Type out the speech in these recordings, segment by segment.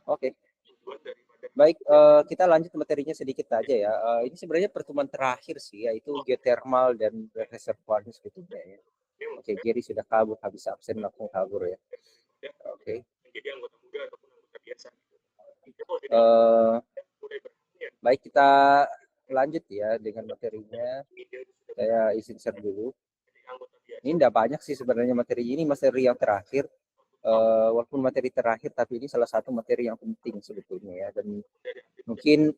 Oke. Baik, kita lanjut materinya sedikit aja ya. Ini sebenarnya pertemuan terakhir sih, yaitu geothermal dan reservoir sebetulnya ya. Oke, Gary sudah kabur, habis absen langsung kabur ya. Oke. Baik, kita lanjut ya dengan materinya. Saya izin share dulu. Ini tidak banyak sih sebenarnya materi ini, materi yang terakhir. Walaupun materi terakhir, tapi ini salah satu materi yang penting sebetulnya ya. Dan mungkin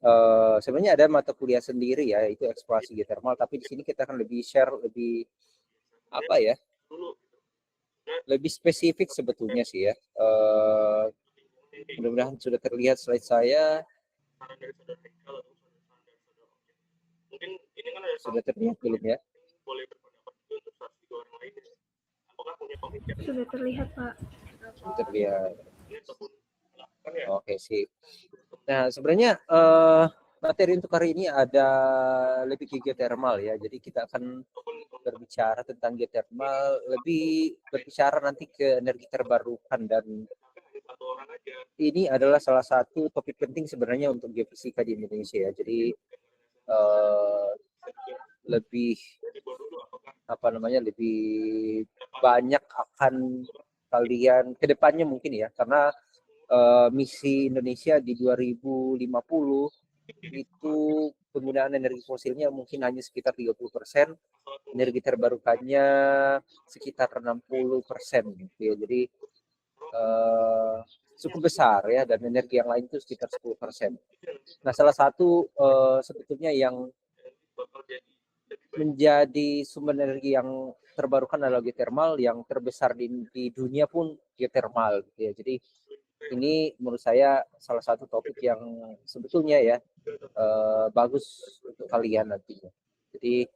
sebenarnya ada mata kuliah sendiri ya, itu eksplorasi geothermal. Tapi di sini kita akan lebih share, lebih apa ya, lebih spesifik sebetulnya sih ya. Mudah-mudahan sudah terlihat slide saya. Sudah terlihat belum ya? Sudah terlihat, Pak. Sudah terlihat. Oke sih. Nah sebenarnya materi untuk hari ini ada lebih ke geothermal ya. Jadi kita akan berbicara tentang geothermal, lebih berbicara nanti ke energi terbarukan, dan ini adalah salah satu topik penting sebenarnya untuk geofisika di Indonesia ya. Jadi lebih apa namanya, lebih banyak akan kalian kedepannya mungkin ya, karena misi Indonesia di 2050 itu penggunaan energi fosilnya mungkin hanya sekitar 30%, energi terbarukannya sekitar 60% gitu ya. Jadi cukup besar ya, dan energi yang lain itu sekitar 10%. Nah, salah satu sebetulnya yang menjadi sumber energi yang terbarukan adalah geothermal, yang terbesar di dunia pun geothermal gitu ya. Jadi ini menurut saya salah satu topik yang sebetulnya ya bagus untuk kalian nantinya. Jadi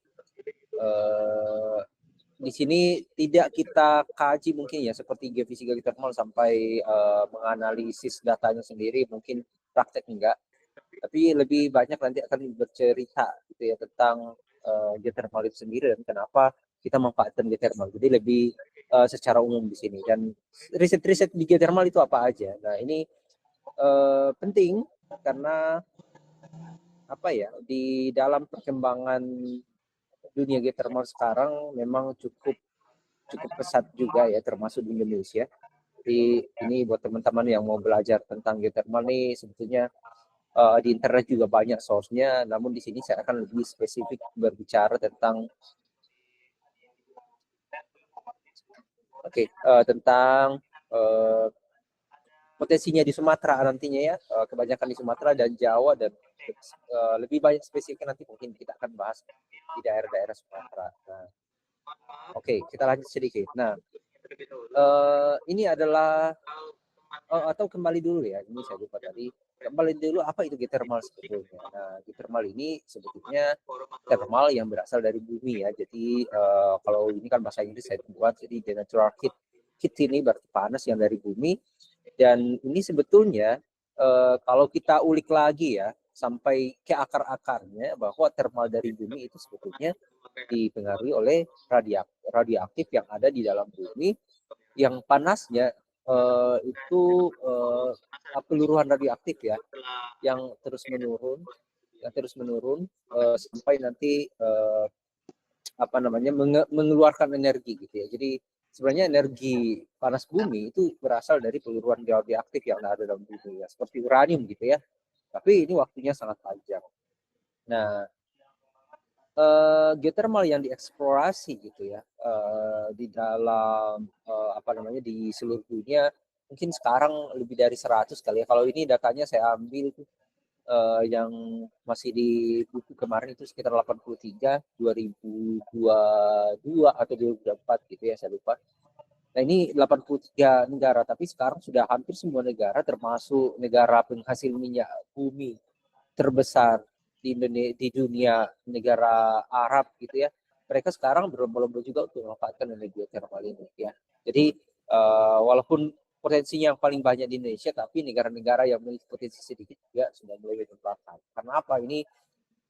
di sini tidak kita kaji mungkin ya seperti geofisika geothermal sampai menganalisis datanya sendiri, mungkin praktek enggak, tapi lebih banyak nanti akan bercerita gitu ya tentang geothermal itu sendiri dan kenapa kita memanfaatkan geothermal. Jadi lebih secara umum di sini, dan riset-riset di geothermal itu apa aja. Nah ini penting karena apa ya, di dalam perkembangan dunia geothermal sekarang memang cukup pesat juga ya, termasuk di Indonesia. Jadi ini buat teman-teman yang mau belajar tentang geothermal nih, sebetulnya di internet juga banyak source-nya, namun di sini saya akan lebih spesifik berbicara tentang tentang potensinya di Sumatera nantinya ya, kebanyakan di Sumatera dan Jawa, dan lebih banyak spesifik nanti mungkin kita akan bahas di daerah-daerah Sumatera. Nah, oke, kita lanjut sedikit. Nah, ini adalah atau kembali dulu ya, ini saya lupa tadi. Kembali dulu, apa itu geothermal sebetulnya? Nah, geothermal ini sebetulnya thermal yang berasal dari bumi ya. Jadi kalau ini kan bahasa Inggris saya buat, jadi the natural heat. Heat ini berarti panas yang dari bumi. Dan ini sebetulnya kalau kita ulik lagi ya sampai ke akar-akarnya, bahwa thermal dari bumi itu sebetulnya dipengaruhi oleh radioaktif yang ada di dalam bumi, yang panasnya itu peluruhan radioaktif ya, yang terus menurun sampai nanti apa namanya mengeluarkan energi gitu ya. Jadi sebenarnya energi panas bumi itu berasal dari peluruhan radioaktif yang ada dalam bumi ya, seperti uranium gitu ya. Tapi ini waktunya sangat panjang. Nah, geothermal yang dieksplorasi gitu ya di dalam apa namanya di seluruh dunia mungkin sekarang lebih dari 100 kali ya. Kalau ini datanya saya ambil yang masih di buku kemarin itu sekitar 83 2022 atau 2024 gitu ya, saya lupa. Nah, ini 83 negara, tapi sekarang sudah hampir semua negara, termasuk negara penghasil minyak bumi terbesar di Indonesia, di dunia, negara Arab gitu ya. Mereka sekarang berlomba-lomba juga untuk memanfaatkan energi geothermal ini ya. Jadi walaupun potensinya yang paling banyak di Indonesia, tapi negara-negara yang memiliki potensi sedikit juga sudah mulai memanfaatkan. Karena apa? Ini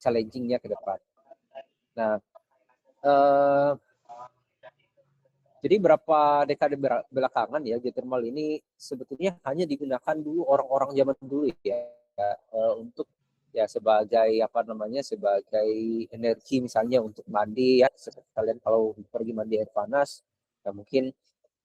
challenging-nya ke depan. Nah, Jadi berapa dekade belakangan ya geothermal ini sebetulnya hanya digunakan dulu orang-orang zaman dulu ya, untuk ya sebagai apa namanya, sebagai energi misalnya untuk mandi ya, seperti kalian kalau pergi mandi air panas ya mungkin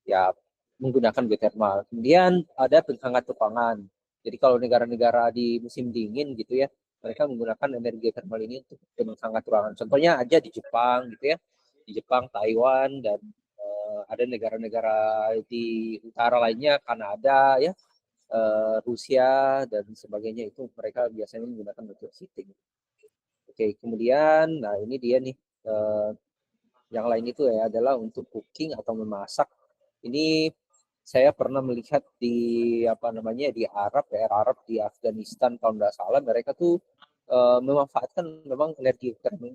ya menggunakan geothermal. Kemudian ada penghangat tupangan. Jadi kalau negara-negara di musim dingin gitu ya, mereka menggunakan energi geothermal ini untuk penghangat ruangan. Contohnya aja di Jepang gitu ya, di Jepang, Taiwan, dan ada negara-negara di utara lainnya, Kanada ya, Rusia dan sebagainya, itu mereka biasanya menggunakan untuk heating. Oke, kemudian, nah ini dia nih, yang lain itu ya adalah untuk cooking atau memasak. Ini saya pernah melihat di apa namanya di Arab, daerah Arab di Afghanistan kalau nggak salah, mereka tuh memanfaatkan memang energi termal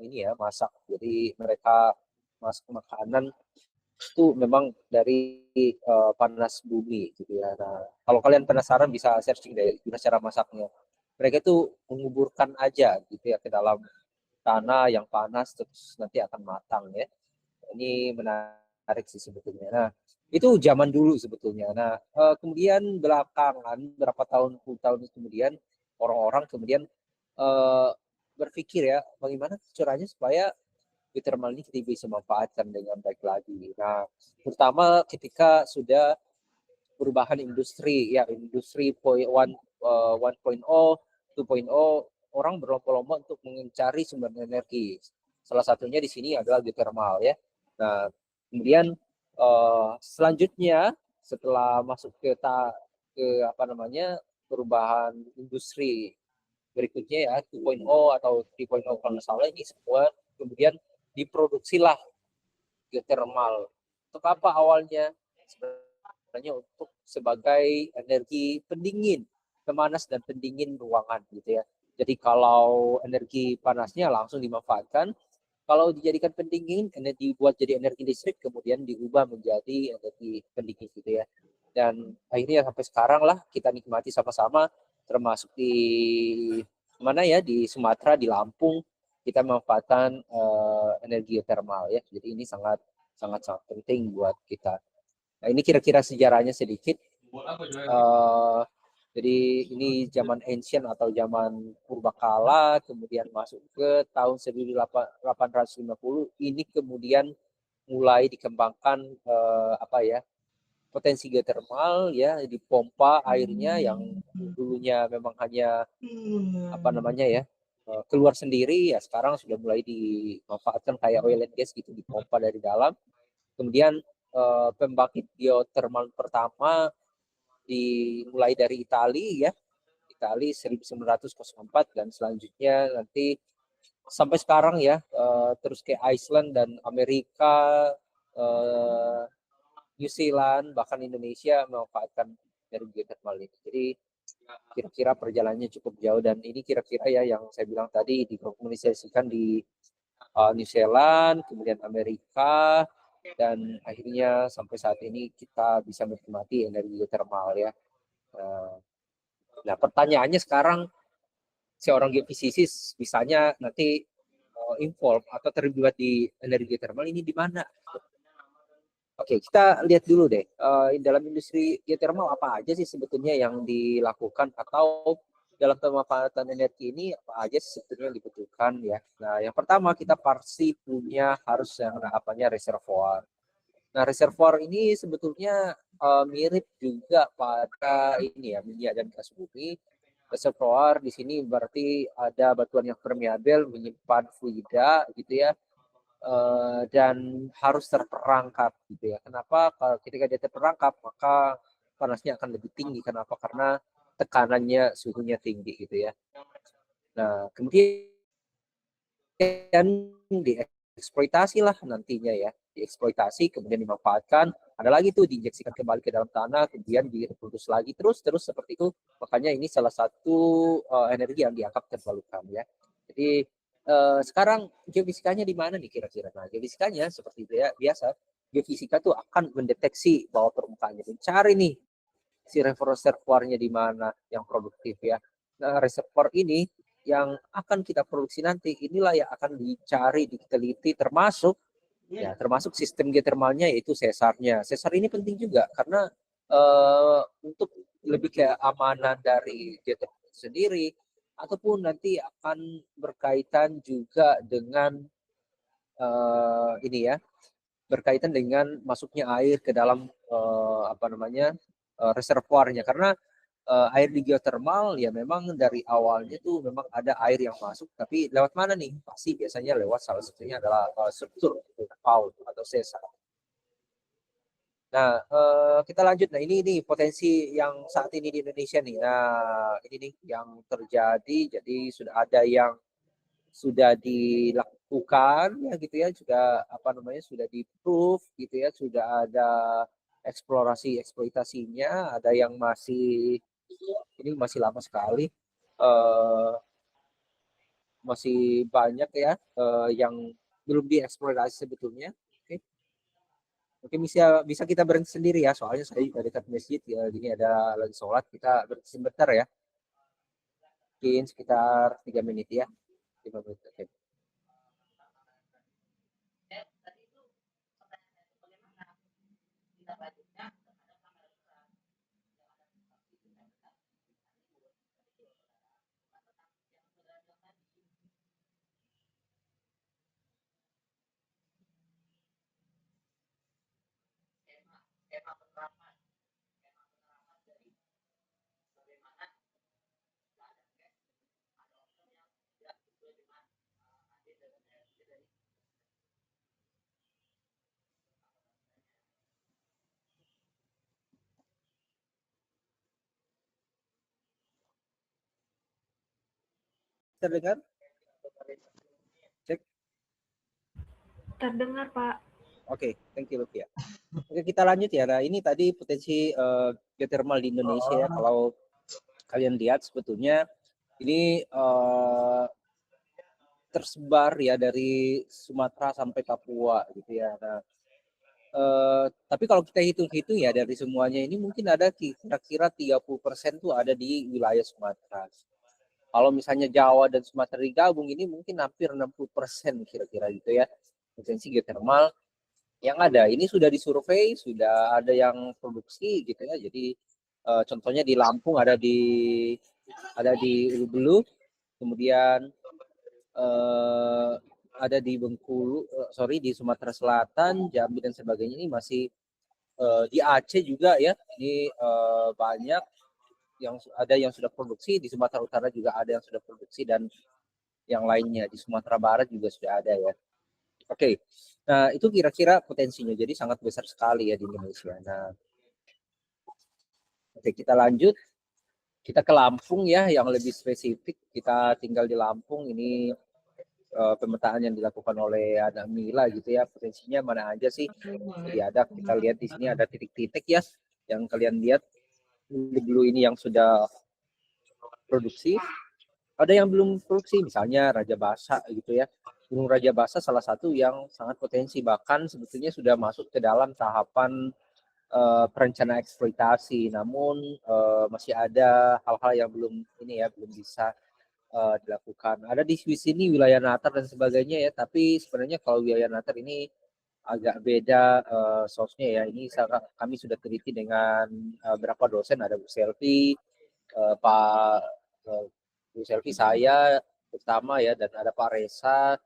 ini ya masak. Jadi mereka masak makanan itu memang dari panas bumi gitu ya. Nah, kalau kalian penasaran bisa searching deh gimana cara masaknya. Mereka itu menguburkan aja gitu ya ke dalam tanah yang panas terus nanti akan matang ya. Ini menarik sih sebetulnya. Nah, itu zaman dulu sebetulnya. Nah, kemudian belakangan berapa tahun kemudian orang-orang kemudian eh, berpikir ya bagaimana caranya supaya geothermal ini kita bisa manfaatkan dengan baik lagi. Nah, terutama ketika sudah perubahan industri, ya industri 1.0, 2.0, orang berlomba-lomba untuk mencari sumber energi. Salah satunya di sini adalah geothermal ya. Nah, kemudian selanjutnya setelah masuk ke apa namanya perubahan industri berikutnya ya 2.0 atau 3.0 kalau nggak salah, ini semua kemudian diproduksilah geothermal. Untuk apa awalnya? Sebenarnya untuk sebagai energi pendingin, pemanas dan pendingin ruangan gitu ya. Jadi kalau energi panasnya langsung dimanfaatkan, kalau dijadikan pendingin, energi dibuat jadi energi listrik, kemudian diubah menjadi energi pendingin gitu ya. Dan akhirnya sampai sekarang lah kita nikmati sama-sama, termasuk di mana ya, di Sumatera, di Lampung, kita memanfaatkan energi geothermal ya. Jadi ini sangat sangat sangat penting buat kita. Nah ini kira-kira sejarahnya sedikit. Jadi ini zaman ancient atau zaman purbakala, kemudian masuk ke tahun 1850, ini kemudian mulai dikembangkan apa ya, potensi geothermal ya, dipompa airnya yang dulunya memang hanya apa namanya ya keluar sendiri, ya sekarang sudah mulai dimanfaatkan kayak oil and gas gitu, dipompa dari dalam. Kemudian pembangkit geothermal pertama dimulai dari Italia ya, Italia 1904, dan selanjutnya nanti sampai sekarang ya terus ke Iceland dan Amerika, New Zealand, bahkan Indonesia memanfaatkan dari geothermal ini. Jadi kira-kira perjalanannya cukup jauh, dan ini kira-kira ya yang saya bilang tadi dikomunikasikan di New Zealand, kemudian Amerika, dan akhirnya sampai saat ini kita bisa menikmati energi geothermal ya. Nah, pertanyaannya sekarang, seorang geofisikis misalnya nanti involve atau terlibat di energi geothermal ini di mana? Oke, kita lihat dulu deh, dalam industri geothermal apa aja sih sebetulnya yang dilakukan, atau dalam pemanfaatan energi ini apa aja sebetulnya yang dibutuhkan ya. Nah, yang pertama kita pasti punya harus yang namanya reservoir. Nah, reservoir ini sebetulnya mirip juga pada ini ya, minyak dan gas bumi. Reservoir di sini berarti ada batuan yang permeabel menyimpan fluida gitu ya, dan harus terperangkap gitu ya. Kenapa? Kalau ketika dia terperangkap maka panasnya akan lebih tinggi. Kenapa? Karena tekanannya, suhunya tinggi gitu ya. Nah, kemudian dieksploitasi lah nantinya ya, dieksploitasi kemudian dimanfaatkan, ada lagi tuh diinjeksikan kembali ke dalam tanah, kemudian direproduksi lagi terus seperti itu. Makanya ini salah satu energi yang dianggap terbarukan ya. Jadi sekarang geofisikanya di mana nih kira-kira? Nah, geofisikanya seperti biasa, geofisika tuh akan mendeteksi bawah permukaannya, mencari nih si reservoirnya di mana yang produktif ya. Nah, reservoir ini yang akan kita produksi nanti, inilah yang akan dicari, diteliti, termasuk Ya, termasuk sistem geothermalnya yaitu sesarnya. Sesar ini penting juga karena untuk lebih keamanan dari geothermal sendiri, ataupun nanti akan berkaitan juga dengan ini ya, berkaitan dengan masuknya air ke dalam apa namanya reservoirnya, karena air di geothermal ya memang dari awalnya tuh memang ada air yang masuk, tapi lewat mana nih? Pasti biasanya lewat salah satunya adalah struktur PAU atau sesar. Nah, kita lanjut. Nah, ini potensi yang saat ini di Indonesia nih. Nah, ini nih yang terjadi. Jadi sudah ada yang sudah dilakukan ya gitu ya, juga apa namanya sudah di-proof gitu ya, sudah ada eksplorasi eksploitasinya, ada yang masih ini masih lama sekali. Masih banyak ya yang belum dieksplorasi sebetulnya. Oke. Mungkin bisa kita berhenti sendiri ya, soalnya saya juga dekat masjid ya, ini ada lagi sholat, kita berhenti sebentar ya, mungkin sekitar 3 menit ya, 5 menit. Oke. Terdengar? Cek. Terdengar, Pak. Oke, thank you Lutfi ya. Oke, kita lanjut ya. Nah, ini tadi potensi geothermal di Indonesia ya. Kalau kalian lihat sebetulnya ini tersebar ya dari Sumatera sampai Papua gitu ya. Nah, tapi kalau kita hitung-hitung ya dari semuanya ini mungkin ada kira-kira 30% tuh ada di wilayah Sumatera. Kalau misalnya Jawa dan Sumatera digabung ini mungkin hampir 60% kira-kira gitu ya. Potensi geothermal yang ada. Ini sudah disurvei, sudah ada yang produksi gitu ya. Jadi contohnya di Lampung ada di Ulu, kemudian ada di Bengkulu, di Sumatera Selatan, Jambi dan sebagainya. Ini masih di Aceh juga ya. Ini banyak yang ada yang sudah produksi, di Sumatera Utara juga ada yang sudah produksi, dan yang lainnya di Sumatera Barat juga sudah ada ya. Oke, nah itu kira-kira potensinya, jadi sangat besar sekali ya di Indonesia. Nah, oke, kita lanjut, kita ke Lampung ya, yang lebih spesifik. Kita tinggal di Lampung, ini pemetaan yang dilakukan oleh Ana Mila gitu ya, potensinya mana aja sih? Jadi ada, kita lihat di sini ada titik-titik ya, yang kalian lihat dulu ini yang sudah produksi, ada yang belum produksi, misalnya Raja Basa gitu ya. Gunung Raja Basa salah satu yang sangat potensi, bahkan sebetulnya sudah masuk ke dalam tahapan perencanaan eksploitasi, namun masih ada hal-hal yang belum ini ya, belum bisa dilakukan. Ada di sini wilayah Natar dan sebagainya ya, tapi sebenarnya kalau wilayah Natar ini agak beda source-nya ya. Ini kami sudah teliti dengan berapa dosen, ada Bu Selvi, Pak Bu Selvi, saya pertama ya, dan ada Pak Resa.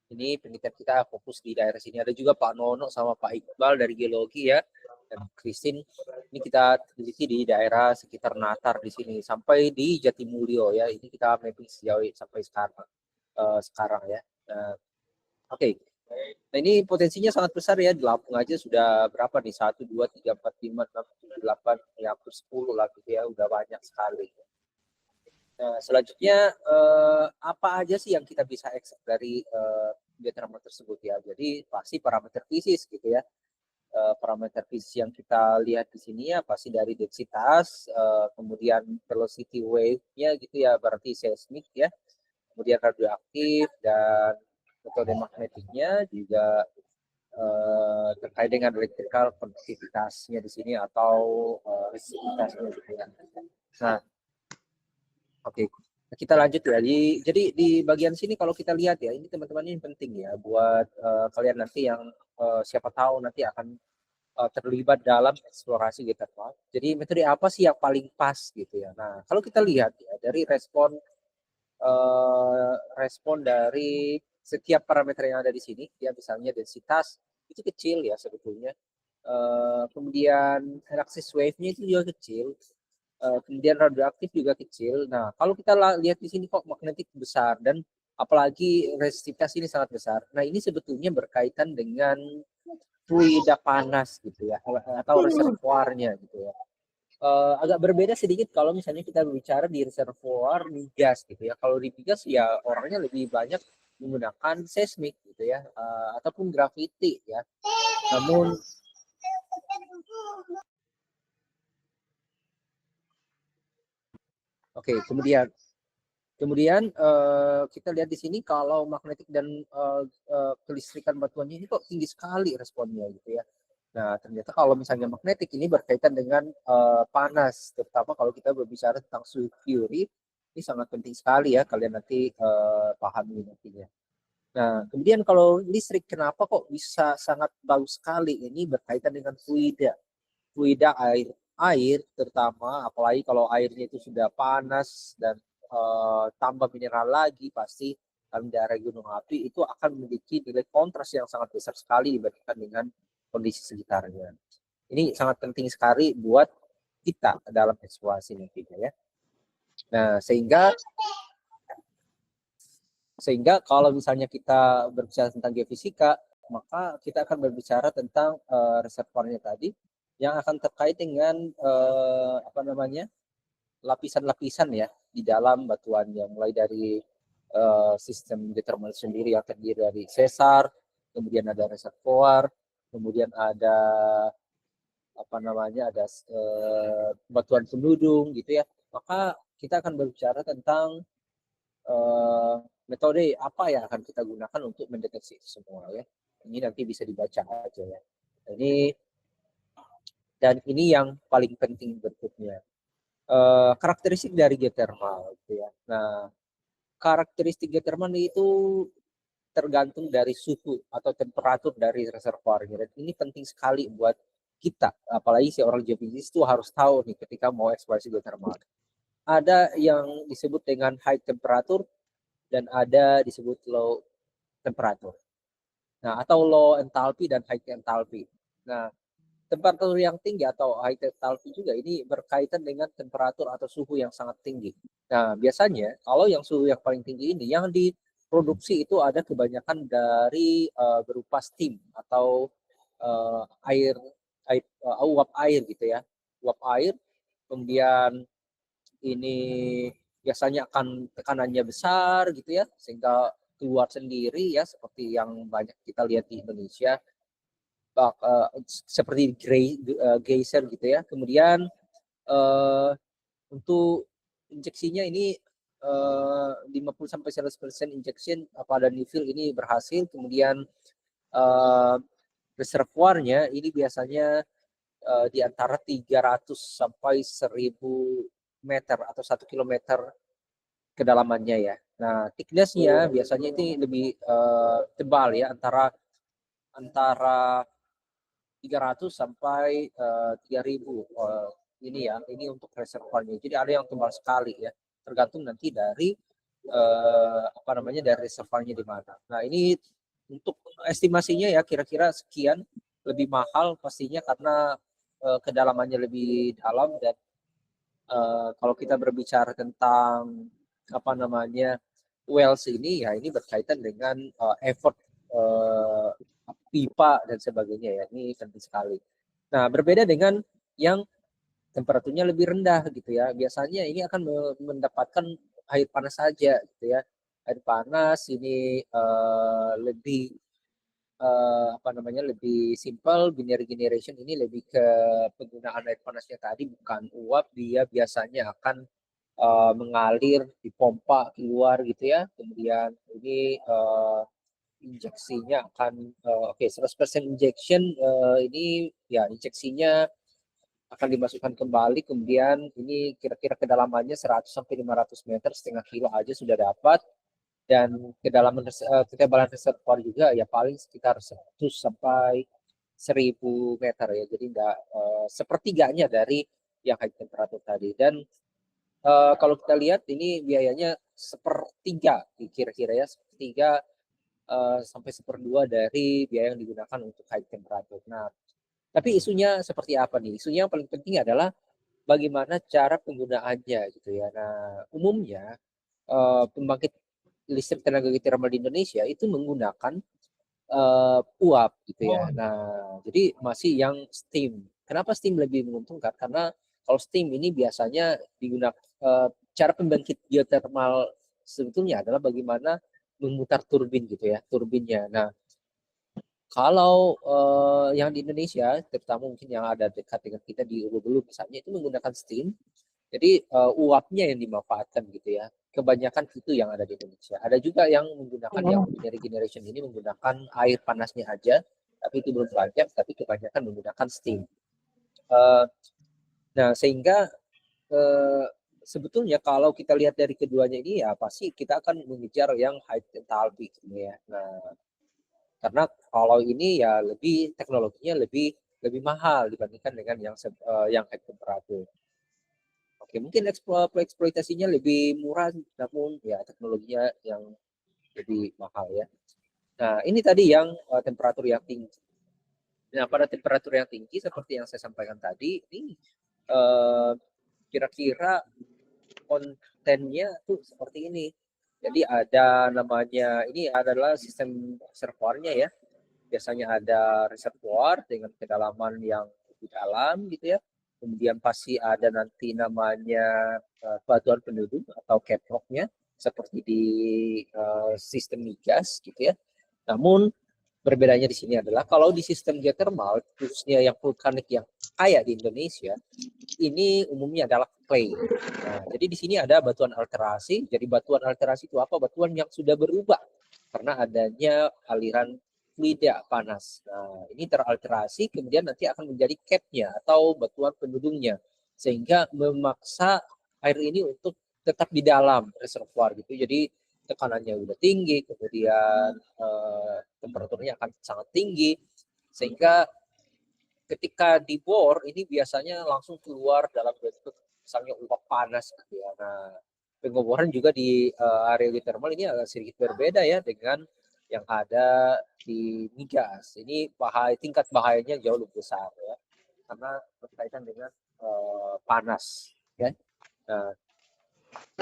Ini penelitian kita fokus di daerah sini. Ada juga Pak Nono sama Pak Iqbal dari geologi ya, dan Christine. Ini kita teliti di daerah sekitar Natar di sini sampai di Jatimulyo ya. Ini kita mapping sejauh sampai sekarang ya. Oke. Nah, ini potensinya sangat besar ya. Di Lampung aja sudah berapa nih? 1, 2, 3, 4, 5, 6, 7, 8, ya hampir 10 lah gitu ya. Udah banyak sekali. Nah, selanjutnya apa aja sih yang kita bisa ekstrak dari geothermal tersebut ya? Jadi pasti parameter fisis gitu ya. Parameter fisis yang kita lihat di sini ya pasti dari densitas, kemudian velocity wave-nya gitu ya, berarti seismik ya. Kemudian radioaktif, dan metode magnetiknya juga terkait dengan electrical konduktivitasnya di sini atau resistivitasnya gitu ya. Nah, oke, kita lanjut ya. Jadi di bagian sini kalau kita lihat ya, ini teman-teman ini penting ya buat kalian nanti yang siapa tahu nanti akan terlibat dalam eksplorasi geothermal. Jadi metode apa sih yang paling pas gitu ya? Nah, kalau kita lihat ya dari respon dari setiap parameter yang ada di sini, ya misalnya densitas itu kecil ya sebetulnya. Kemudian axis wave-nya itu juga kecil. Kemudian radioaktif juga kecil. Nah, kalau kita lihat di sini kok magnetik besar dan apalagi resistivitas ini sangat besar. Nah, ini sebetulnya berkaitan dengan fluida panas gitu ya, atau reservoirnya gitu ya. Agak berbeda sedikit kalau misalnya kita berbicara di reservoir migas gitu ya. Kalau di migas ya orangnya lebih banyak menggunakan seismik gitu ya, ataupun gravity ya. Namun oke, kemudian kita lihat di sini kalau magnetik dan kelistrikan batuannya ini kok tinggi sekali responnya gitu ya. Nah, ternyata kalau misalnya magnetik ini berkaitan dengan panas, terutama kalau kita berbicara tentang suhu Curie, ini sangat penting sekali ya kalian nanti pahami nantinya. Nah, kemudian kalau listrik, kenapa kok bisa sangat bagus sekali? Ini berkaitan dengan fluida air terutama, apalagi kalau airnya itu sudah panas dan tambah mineral lagi, pasti dalam daerah gunung api itu akan memiliki nilai kontras yang sangat besar sekali dibandingkan dengan kondisi sekitarnya. Ini sangat penting sekali buat kita dalam eksplorasi nantinya ya. Nah, sehingga kalau misalnya kita berbicara tentang geofisika, maka kita akan berbicara tentang reservoirnya tadi yang akan terkait dengan apa namanya lapisan-lapisan ya di dalam batuannya, mulai dari sistem geothermal sendiri yang terdiri dari sesar, kemudian ada reservoir, kemudian ada apa namanya ada batuan pendudung gitu ya. Maka kita akan berbicara tentang metode apa yang akan kita gunakan untuk mendeteksi itu semua ya. Ini nanti bisa dibaca aja ya. Ini yang paling penting berikutnya. Karakteristik dari geothermal gitu ya. Nah, karakteristik geothermal itu tergantung dari suhu atau temperatur dari reservoirnya. Dan ini penting sekali buat kita, apalagi seorang geofisika itu harus tahu nih ketika mau eksplorasi geothermal. Ada yang disebut dengan high temperature dan ada disebut low temperature. Nah, atau low enthalpy dan high enthalpy. Nah, temperatur yang tinggi atau high enthalpy juga ini berkaitan dengan temperatur atau suhu yang sangat tinggi. Nah, biasanya kalau yang suhu yang paling tinggi ini yang diproduksi itu ada kebanyakan dari berupa steam atau uap air gitu ya. Uap air, kemudian ini biasanya akan tekanannya besar gitu ya, sehingga keluar sendiri ya, seperti yang banyak kita lihat di Indonesia. Seperti geyser gitu ya. Kemudian untuk injeksinya ini 50-100% injection pada nifil ini berhasil. Kemudian reservoirnya ini biasanya di antara 300 sampai 1000 meter atau 1 kilometer kedalamannya ya. Nah, thickness-nya biasanya ini lebih tebal ya, antara 300 sampai 3000 ini ya, ini untuk reservoirnya. Jadi ada yang tebal sekali ya, tergantung nanti dari apa namanya dari reservoirnya di mana. Nah, ini untuk estimasinya ya kira-kira sekian, lebih mahal pastinya karena kedalamannya lebih dalam dan kalau kita berbicara tentang apa namanya wells ini ya ini berkaitan dengan effort pipa dan sebagainya ya, ini penting sekali. Nah, berbeda dengan yang temperaturnya lebih rendah gitu ya. Biasanya ini akan mendapatkan air panas saja gitu ya. Air panas ini lebih apa namanya lebih simple. Binary generation ini lebih ke penggunaan air panasnya tadi bukan uap, dia biasanya akan mengalir di pompa keluar gitu ya. Kemudian ini injeksinya akan 100% injection ini ya injeksinya akan dimasukkan kembali, kemudian ini kira-kira kedalamannya 100 sampai 500 meter, setengah kilo aja sudah dapat. Dan ketebalan reservoir juga ya paling sekitar 100 sampai 1000 meter ya. Jadi enggak sepertiganya dari yang high temperature tadi. Dan kalau kita lihat ini biayanya sepertiga kira-kira ya, sepertiga sampai seperdua dari biaya yang digunakan untuk high temperature. Nah, tapi isunya seperti apa nih? Isunya yang paling penting adalah bagaimana cara penggunaannya gitu ya. Nah, umumnya pembangkit listrik tenaga geotermal di Indonesia itu menggunakan uap gitu ya. Nah, jadi masih yang steam. Kenapa steam lebih menguntungkan? Karena kalau steam ini biasanya digunakan cara pembangkit geotermal sebetulnya adalah bagaimana memutar turbin gitu ya, turbinnya. Nah, kalau yang di Indonesia, terutama mungkin yang ada dekat dengan kita di Ulu-Bulu misalnya, itu menggunakan steam. Jadi uapnya yang dimanfaatkan gitu ya. Kebanyakan itu yang ada di Indonesia. Ada juga yang menggunakan yang ordinary generation ini menggunakan air panasnya aja, tapi itu belum banyak, tapi kebanyakan menggunakan steam. Nah, sehingga sebetulnya kalau kita lihat dari keduanya ini ya pasti kita akan mengejar yang high enthalpy gitu ya. Nah, karena kalau ini ya lebih teknologinya lebih mahal dibandingkan dengan yang high temperature. Oke, mungkin eksploitasinya lebih murah, namun ya teknologinya yang lebih mahal ya. Nah, ini tadi yang temperatur yang tinggi. Nah, pada temperatur yang tinggi seperti yang saya sampaikan tadi, ini kira-kira kontennya tuh seperti ini. Jadi ada namanya, ini adalah sistem reservoirnya ya. Biasanya ada reservoir dengan kedalaman yang lebih dalam gitu ya. Kemudian pasti ada nanti namanya batuan penduduk atau caprocknya seperti di sistem migas gitu ya. Namun berbedanya di sini adalah kalau di sistem geothermal khususnya yang vulkanik yang kaya di Indonesia ini umumnya adalah clay. Nah, jadi di sini ada batuan alterasi. Jadi batuan alterasi itu apa? Batuan yang sudah berubah karena adanya aliran fluida panas. Nah, ini teralterasi kemudian nanti akan menjadi capnya atau batuan pendudungnya sehingga memaksa air ini untuk tetap di dalam reservoir gitu. Jadi tekanannya udah tinggi, kemudian temperaturnya akan sangat tinggi sehingga ketika dibor ini biasanya langsung keluar dalam bentuk misalnya uap panas gitu ya. Nah, pengoboran juga di area geothermal ini agak sedikit berbeda ya dengan yang ada di migas. Ini tingkat bahayanya jauh lebih besar ya, karena berkaitan dengan panas. Ya. Nah,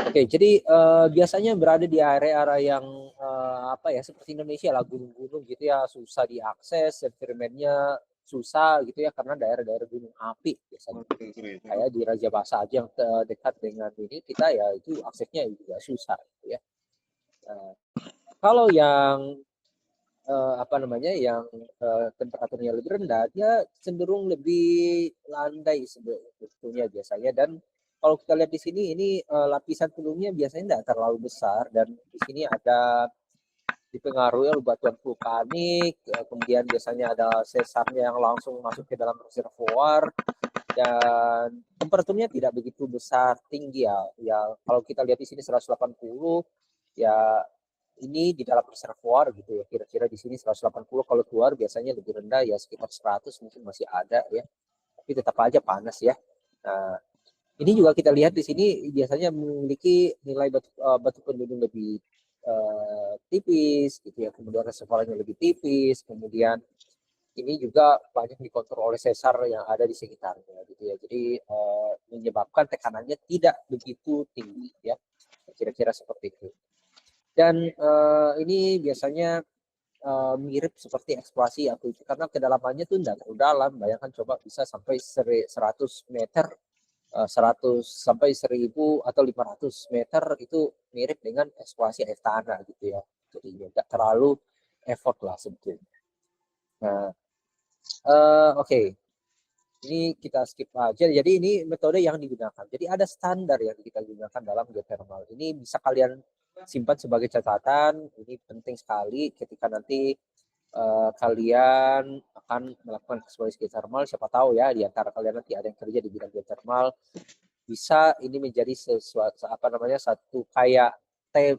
oke, jadi biasanya berada di area-area yang apa ya seperti Indonesia lah gunung-gunung gitu ya susah diakses, eksperimennya susah gitu ya karena daerah-daerah gunung api biasanya. Kayak di Raja Basa aja yang dekat dengan ini kita ya itu aksesnya juga susah gitu ya. Kalau yang apa namanya yang temperaturnya lebih rendah dia cenderung lebih landai sebetulnya biasanya dan kalau kita lihat di sini ini lapisan telurnya biasanya tidak terlalu besar dan di sini ada dipengaruhi oleh batuan vulkanik, kemudian biasanya ada sesarnya yang langsung masuk ke dalam reservoir dan temperaturnya tidak begitu besar tinggi ya. Ya kalau kita lihat di sini 180 ya ini di dalam reservoir gitu ya. Kira-kira di sini 180 kalau keluar biasanya lebih rendah ya sekitar 100 mungkin masih ada ya. Tapi tetap aja panas ya. Nah, ini juga kita lihat di sini biasanya memiliki nilai batu penduduk lebih tipis gitu ya. Kemudian reservoirnya lebih tipis, kemudian ini juga banyak dikontrol oleh sesar yang ada di sekitarnya gitu ya. Jadi menyebabkan tekanannya tidak begitu tinggi ya. Kira-kira seperti itu. Dan ini biasanya mirip seperti eksplorasi akuifer karena kedalamannya tuh tidak terlalu dalam. Bayangkan coba bisa sampai 100 meter, 100 sampai 1000 atau 500 meter itu mirip dengan eksplorasi air tanah gitu ya. Jadi tidak terlalu effort lah sebetulnya. Nah, oke. Ini kita skip aja. Jadi ini metode yang digunakan. Jadi ada standar yang kita gunakan dalam geothermal. Ini bisa kalian simpan sebagai catatan. Ini penting sekali ketika nanti kalian akan melakukan eksplorasi geothermal. Siapa tahu ya di antara kalian nanti ada yang kerja di bidang geothermal. Bisa ini menjadi sesuatu apa namanya satu kayak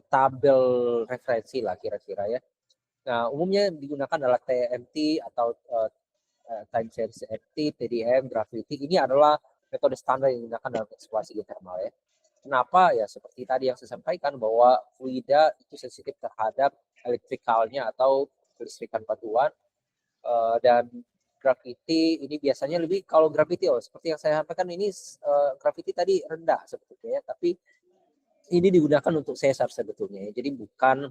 tabel referensi lah kira-kira ya. Nah, umumnya digunakan adalah TMT atau time series MT, TDM, gravity. Ini adalah metode standar yang digunakan dalam eksplorasi geothermal ya. Kenapa? Ya seperti tadi yang saya sampaikan bahwa fluida itu sensitif terhadap elektrikalnya atau kelistrikan batuan, dan gravity ini biasanya lebih, kalau gravity seperti yang saya sampaikan ini gravity tadi rendah sebetulnya ya, tapi ini digunakan untuk sesar sebetulnya ya. Jadi bukan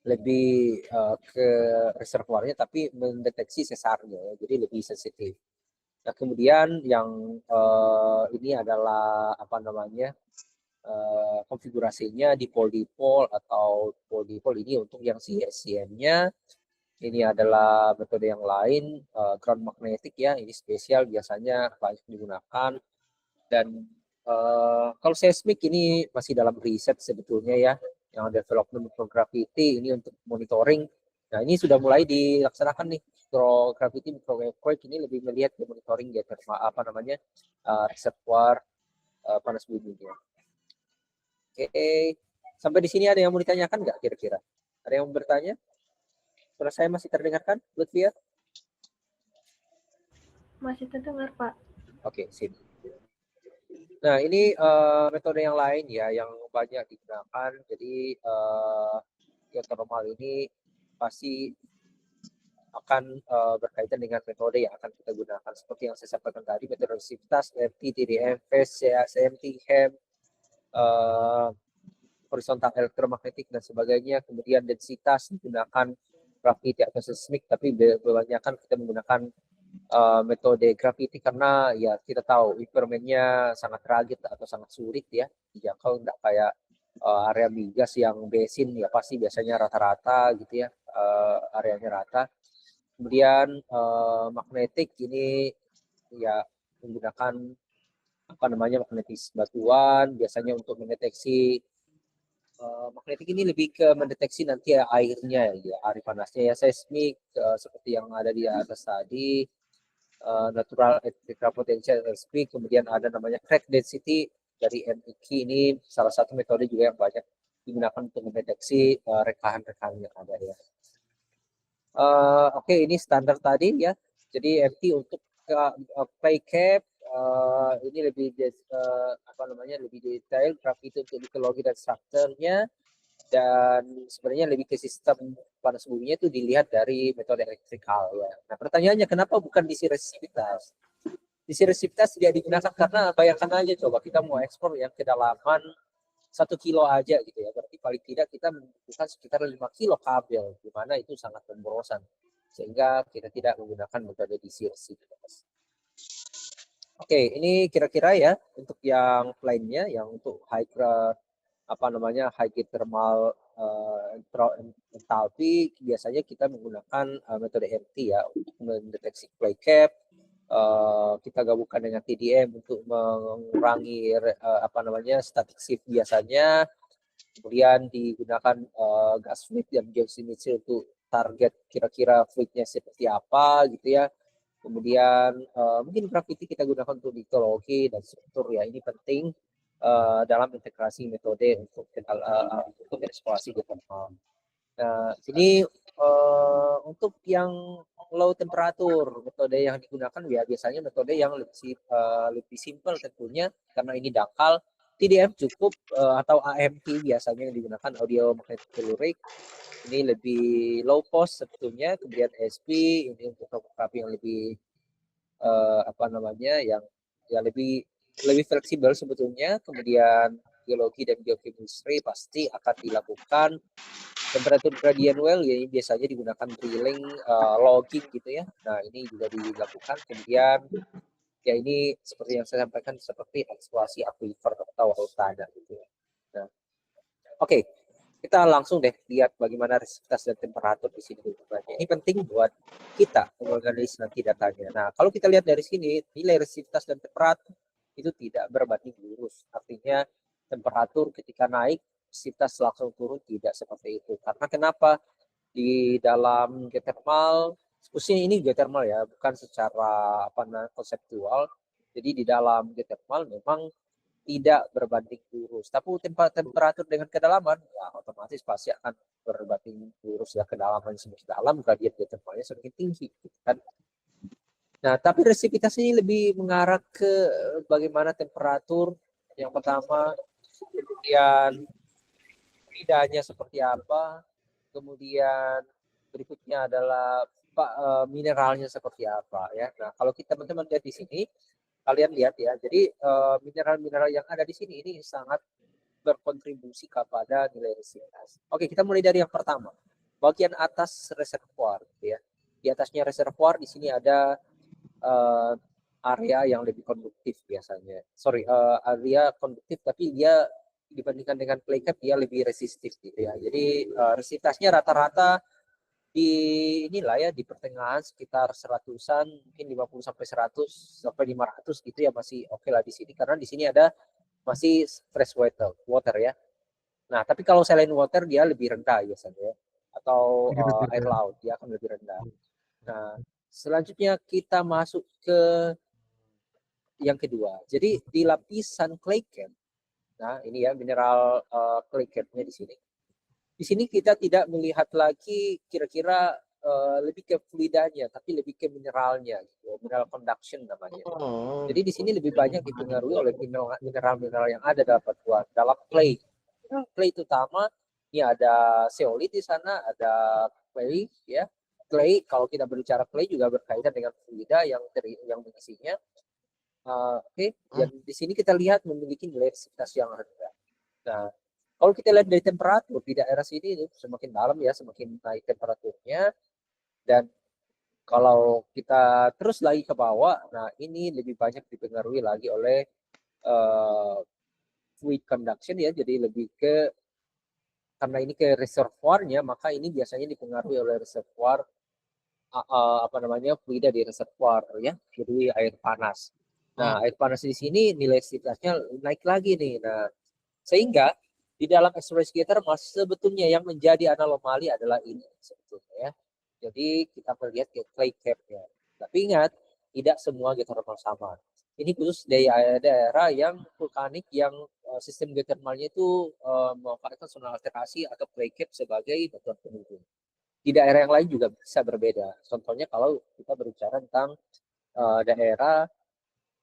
lebih ke reservoirnya tapi mendeteksi sesarnya ya. Jadi lebih sensitif. Nah, kemudian yang ini adalah apa namanya konfigurasinya dipol atau dipol ini untuk yang CSCM-nya. Ini adalah metode yang lain, ground magnetic ya, ini spesial biasanya banyak digunakan. Dan kalau seismik ini masih dalam riset sebetulnya ya, yang development microgravity ini untuk monitoring. Nah, ini sudah mulai dilaksanakan nih, microgravity, microwave quake ini lebih melihat ke monitoring geothermal apa namanya reservoir panas bumi ya. Oke, sampai di sini ada yang mau ditanyakan nggak kira-kira? Ada yang mau bertanya? Suara saya masih terdengarkan, Lutfia? Masih terdengar, Pak. Oke, sip. Nah, ini metode yang lain ya, yang banyak digunakan. Jadi, geothermal ini pasti akan berkaitan dengan metode yang akan kita gunakan. Seperti yang saya sampaikan tadi, metode resistivitas, MT, TDM, phase, CMT, HEM, horizontal elektromagnetik, dan sebagainya. Kemudian densitas digunakan gravity atau seismik, tapi kebanyakan kita menggunakan metode gravity karena ya kita tahu environment-nya sangat rugged atau sangat sulit ya dijangkau, nggak kayak area migas yang basin ya pasti biasanya rata-rata gitu ya, areanya rata. Kemudian magnetik ini ya menggunakan apa namanya magnetis batuan biasanya untuk mendeteksi magnetik ini lebih ke mendeteksi nanti ya, airnya ya air panasnya ya. Seismik seperti yang ada di atas tadi, natural electrical potential earthquake, kemudian ada namanya crack density dari MEQ, ini salah satu metode juga yang banyak digunakan untuk mendeteksi rekahan-rekahan yang ada ya. Oke, ini standar tadi ya. Jadi MT untuk play cap ini lebih apa namanya lebih detail, gravity untuk litologi dan strukturnya, dan sebenarnya lebih ke sistem panas buminya itu dilihat dari metode elektrikal ya. Nah, pertanyaannya kenapa bukan DC resistivitas? DC resistivitas tidak digunakan karena bayangkan aja coba kita mau ekspor yang kedalaman 1 kilo aja gitu ya. Berarti paling tidak kita membutuhkan sekitar 5 kilo kabel, di mana itu sangat pemborosan. Sehingga kita tidak menggunakan metode DC resistivitas. Oke, ini kira-kira ya untuk yang lainnya, yang untuk high geothermal enthalpy biasanya kita menggunakan metode MT ya untuk mendeteksi play cap. Kita gabungkan dengan TDM untuk mengurangi static shift biasanya. Kemudian digunakan gas fluid dan geosimetri untuk target kira-kira fluidnya seperti apa gitu ya. Kemudian mungkin gravity kita gunakan untuk litologi dan struktur ya, ini penting dalam integrasi metode untuk eksplorasi geothermal. Nah, ini untuk yang low temperatur, metode yang digunakan ya biasanya metode yang lebih simple tentunya karena ini dangkal. TDM cukup atau AMT biasanya yang digunakan, audio magnetic telluric. Ini lebih low cost sebetulnya. Kemudian SP ini untuk topografi yang lebih yang lebih fleksibel sebetulnya. Kemudian geologi dan geochemistry pasti akan dilakukan. Temperatur gradient well ya ini biasanya digunakan drilling, logging gitu ya. Nah, ini juga dilakukan. Kemudian ya ini seperti yang saya sampaikan seperti eksplorasi aquifer atau bawah tanah gitu ya. Nah, oke. Kita langsung deh lihat bagaimana resistivitas dan temperatur di sini. Ini penting buat kita menganalisis nanti datanya. Nah, kalau kita lihat dari sini, nilai resistivitas dan temperatur itu tidak berbanding lurus. Artinya temperatur ketika naik, resistivitas langsung turun, tidak seperti itu. Karena kenapa? Di dalam geothermal, khususnya ini geothermal ya, bukan secara konseptual. Jadi di dalam geothermal memang tidak berbanding lurus. Tapi temperatur dengan kedalaman, ya otomatis pasti akan berbanding lurus ya, kedalaman semakin dalam, gradient geothermalnya semakin tinggi. Gitu kan. Nah, tapi resipitas ini lebih mengarah ke bagaimana temperatur yang pertama, kemudian fluidanya seperti apa, kemudian berikutnya adalah mineralnya seperti apa ya. Nah, kalau kita teman-teman lihat di sini, kalian lihat ya, jadi mineral-mineral yang ada di sini ini sangat berkontribusi kepada nilai resipitas. Oke, kita mulai dari yang pertama. Bagian atas reservoir ya. Di atasnya reservoir di sini ada area yang lebih konduktif biasanya. Area konduktif tapi dia dibandingkan dengan clay cap dia lebih resistif gitu ya. Jadi resipitasnya rata-rata di inilah ya, di pertengahan sekitar 100-an, mungkin 50 sampai 100 sampai 500 gitu ya, masih oke lah di sini karena di sini ada masih fresh water ya. Nah, tapi kalau saline water dia lebih rendah biasanya ya, atau air laut dia akan lebih rendah. Nah, selanjutnya kita masuk ke yang kedua. Jadi di lapisan clay cap. Nah, ini ya mineral clay cap-nya di sini. Di sini kita tidak melihat lagi kira-kira lebih ke fluidanya, tapi lebih ke mineralnya, gitu. Mineral conduction namanya. Jadi di sini lebih banyak dipengaruhi oleh mineral-mineral yang ada dalam clay. Clay terutama ini ada zeolit di sana, ada clay ya. Clay kalau kita berbicara clay juga berkaitan dengan fluida yang mengisinya. Oke. Dan di sini kita lihat memiliki nilai resipitas yang rendah. Nah, kalau kita lihat dari temperatur di daerah sini semakin dalam ya, semakin naik temperaturnya. Dan kalau kita terus lagi ke bawah, nah ini lebih banyak dipengaruhi lagi oleh fluid conduction ya, jadi lebih ke karena ini ke reservoirnya, maka ini biasanya dipengaruhi oleh reservoir fluida di reservoir ya, jadi air panas. Nah, air panas di sini nilai resipitasnya naik lagi nih. Nah, sehingga di dalam express geothermal sebetulnya yang menjadi anomali adalah ini sebetulnya ya. Jadi kita melihat clay cap-nya. Tapi ingat, tidak semua geothermal sama. Ini khusus daerah yang vulkanik yang sistem geothermalnya itu memanfaatkan zona alterasi atau clay cap sebagai batuan pendukung. Di daerah yang lain juga bisa berbeda. Contohnya kalau kita berbicara tentang daerah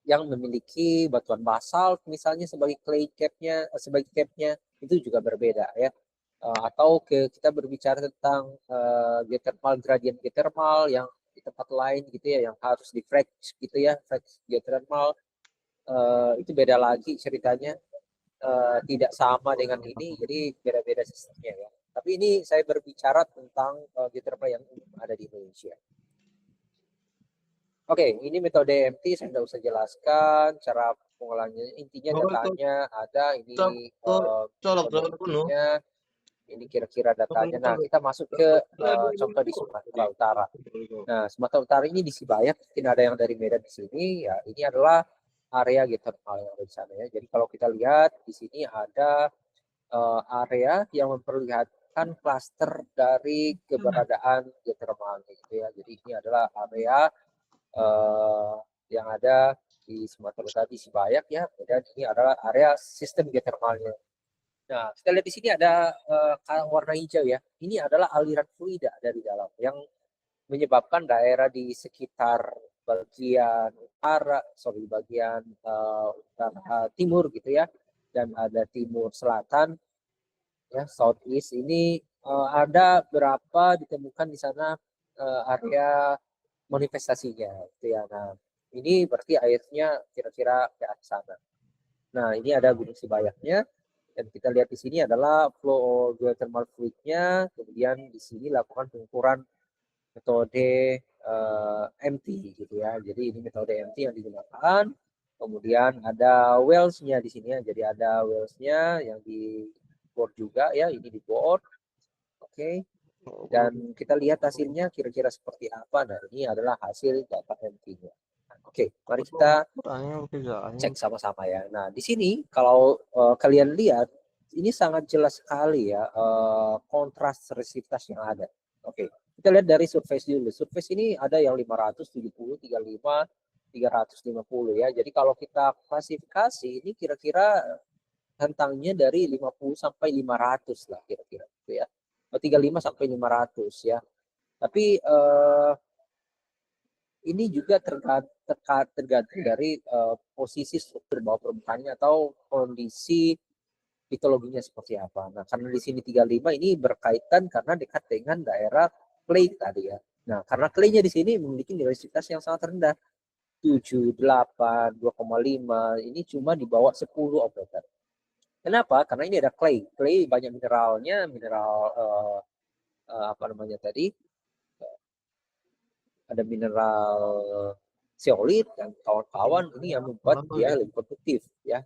yang memiliki batuan basalt misalnya sebagai clay cap-nya, sebagai cap-nya itu juga berbeda ya. Atau kita berbicara tentang geothermal, gradient geothermal yang di tempat lain gitu ya, yang harus di frac gitu ya, frac geothermal itu beda lagi ceritanya, tidak sama dengan ini, jadi beda-beda sistemnya ya. Tapi ini saya berbicara tentang geothermal yang ada di Indonesia. Oke, ini metode MT saya tidak usah jelaskan cara pengolahannya. Intinya datanya ada, ini metodenya, ini kira-kira datanya. Nah, kita masuk ke contoh di Sumatera Utara. Nah, Sumatera Utara ini di Sibayak, mungkin ada yang dari Medan di sini. Ya, ini adalah area geothermal yang ada di sana ya. Jadi kalau kita lihat di sini ada area yang memperlihatkan klaster dari keberadaan geothermal gitu ya. Jadi ini adalah area yang ada di Sumatera Utara di Sibayak ya, dan ini adalah area sistem geothermalnya. Nah, kita lihat di sini ada warna hijau ya. Ini adalah aliran fluida dari dalam yang menyebabkan daerah di sekitar bagian bagian timur gitu ya, dan ada timur selatan ya, southeast ini ada berapa ditemukan di sana area manifestasinya gitu ya. Nah, ini berarti airnya kira-kira ke arah sana. Nah, ini ada Gunung Sibayaknya, dan kita lihat di sini adalah flow geothermal fluidnya. Kemudian di sini lakukan pengukuran metode MT gitu ya. Jadi ini metode MT yang digunakan. Kemudian ada wells-nya di sini ya. Jadi ada wells-nya yang di board juga ya. Ini di board. Oke. Dan kita lihat hasilnya kira-kira seperti apa. Nah, ini adalah hasil data MT-nya. Oke, mari kita cek sama-sama ya. Nah, di sini kalau kalian lihat, ini sangat jelas sekali ya kontras resipitas yang ada. Oke, kita lihat dari surface dulu. Surface ini ada yang 570, 35, 350 ya. Jadi kalau kita klasifikasi ini kira-kira rentangnya dari 50 sampai 500 lah kira-kira gitu ya. 35 sampai 500 ya. Tapi ini juga tergantung dari posisi struktur bawah permukaannya atau kondisi litologinya seperti apa. Nah, karena di sini 35 ini berkaitan karena dekat dengan daerah clay tadi ya. Nah, karena claynya di sini memiliki nilai densitas yang sangat rendah. 7, 8, 2,5 ini cuma di bawah 10 operator. Kenapa? Karena ini ada clay. Clay banyak mineralnya, mineral apa namanya tadi? Ada mineral zeolit dan kawan-kawan ini yang membuat dia lebih produktif ya.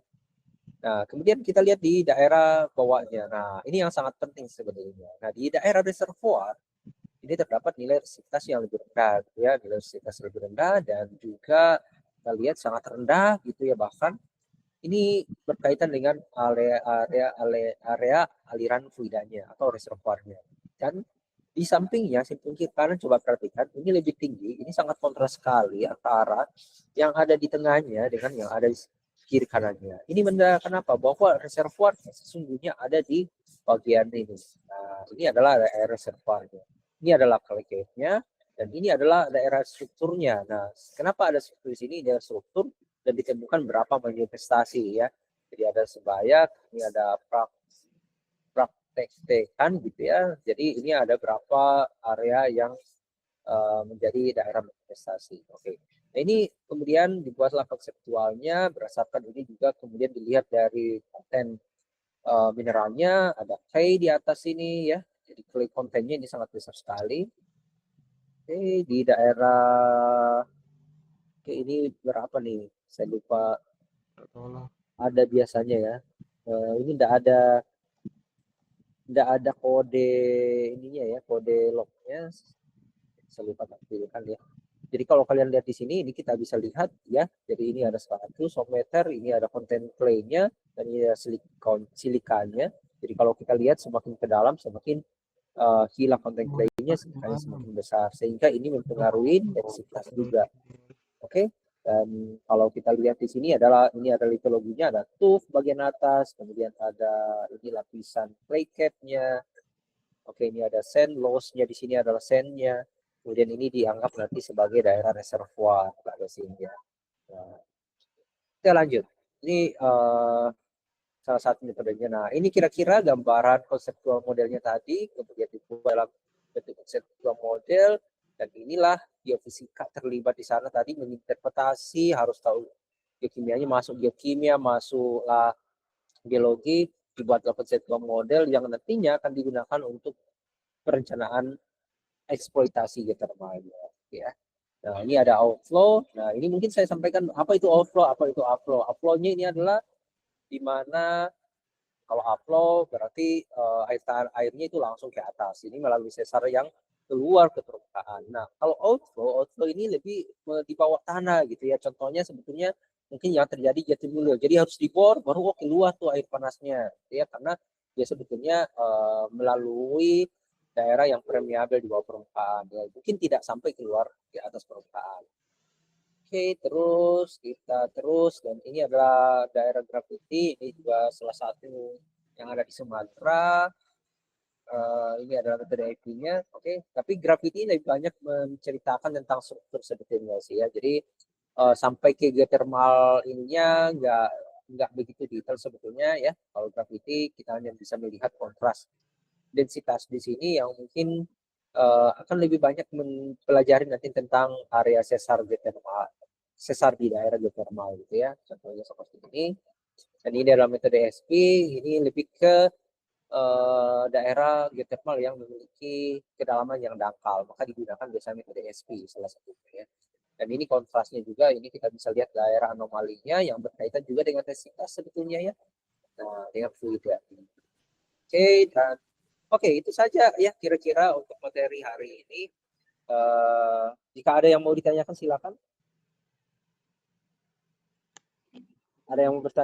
Nah, kemudian kita lihat di daerah bawahnya. Nah, ini yang sangat penting sebenarnya. Nah, di daerah reservoir ini terdapat nilai resistivitas yang lebih rendah, ya, nilai resistivitas lebih rendah dan juga kita lihat sangat rendah gitu ya, bahkan ini berkaitan dengan area aliran fluidanya atau reservoirnya. Dan di sampingnya, samping kiri kanan coba perhatikan, ini lebih tinggi, ini sangat kontras sekali antara yang ada di tengahnya dengan yang ada di kiri kanannya. Ini menandakan apa? Bahwa reservoir sesungguhnya ada di bagian ini. Nah, ini adalah daerah reservoirnya. Ini adalah cave-nya dan ini adalah daerah strukturnya. Nah, kenapa ada struktur di sini? Daerah struktur dan ditemukan berapa manifestasi ya. Jadi ada sebayak, ini ada praktek-tekan gitu ya. Jadi ini ada berapa area yang menjadi daerah manifestasi. Oke. Nah, ini kemudian dibuatlah konseptualnya berdasarkan ini juga kemudian dilihat dari konten mineralnya, ada clay di atas ini ya. Jadi clay kontennya ini sangat besar sekali. Oke, di daerah ini berapa nih? Saya lupa. Ada biasanya ya. Ini tidak ada kode ininya ya, kode lognya. Saya lupa tampilkan ya. Jadi kalau kalian lihat di sini, ini kita bisa lihat ya. Jadi ini ada 100 meter, ini ada konten clay-nya, dan ini ada silikanya. Jadi kalau kita lihat semakin ke dalam, semakin hilang konten clay-nya, silikanya semakin besar. Sehingga ini mempengaruhi densitas juga. Oke. Dan kalau kita lihat di sini adalah ini ada litologinya, ada tuff bagian atas, kemudian ada ini lapisan clay cap-nya. Oke, ini ada sand loss-nya, di sini adalah sand-nya. Kemudian ini dianggap nanti sebagai daerah reservoir pada sini. Nah, kita lanjut. Ini salah satu metodenya. Nah, ini kira-kira gambaran konseptual modelnya tadi, kemudian dibuat dalam bentuk konseptual model, dan inilah geofisika terlibat di sana tadi menginterpretasi, harus tahu geokimianya, masuk geokimia, masuklah geologi, dibuatlah konseptual model yang nantinya akan digunakan untuk perencanaan eksploitasi geothermalnya ya. Nah, ini ada outflow. Nah, ini mungkin saya sampaikan apa itu outflow, apa itu upflow. Upflow-nya ini adalah di mana kalau upflow berarti airnya itu langsung ke atas. Ini melalui sesar yang keluar ke permukaan. Nah, kalau outflow ini lebih di bawah tanah gitu ya. Contohnya sebetulnya mungkin yang terjadi Jatimulyo. Jadi harus dibor baru keluar tuh air panasnya, gitu ya, karena dia sebetulnya melalui daerah yang permeabel di bawah permukaan. Ya, mungkin tidak sampai keluar di atas permukaan. Oke, terus kita terus, dan ini adalah daerah grafiti. Ini juga salah satu yang ada di Sumatera. Ini adalah metode IP-nya. Oke, tapi grafiti lebih banyak menceritakan tentang struktur sebetulnya sih ya. Jadi sampai ke geothermal ininya nggak begitu detail sebetulnya ya. Kalau grafiti kita hanya bisa melihat kontras densitas di sini yang mungkin akan lebih banyak mempelajari nanti tentang area sesar geothermal, sesar di daerah geothermal gitu ya. Contohnya seperti ini. Dan ini adalah metode SP, ini lebih ke daerah geothermal yang memiliki kedalaman yang dangkal, maka digunakan biasanya metode SP salah satunya ya. Dan ini kontrasnya juga, ini kita bisa lihat daerah anomalinya yang berkaitan juga dengan densitas sebetulnya ya. Nah, dengan fluida. Oke, dan oke, itu saja ya kira-kira untuk materi hari ini. Jika ada yang mau ditanyakan silakan. Ada yang mau bertanya?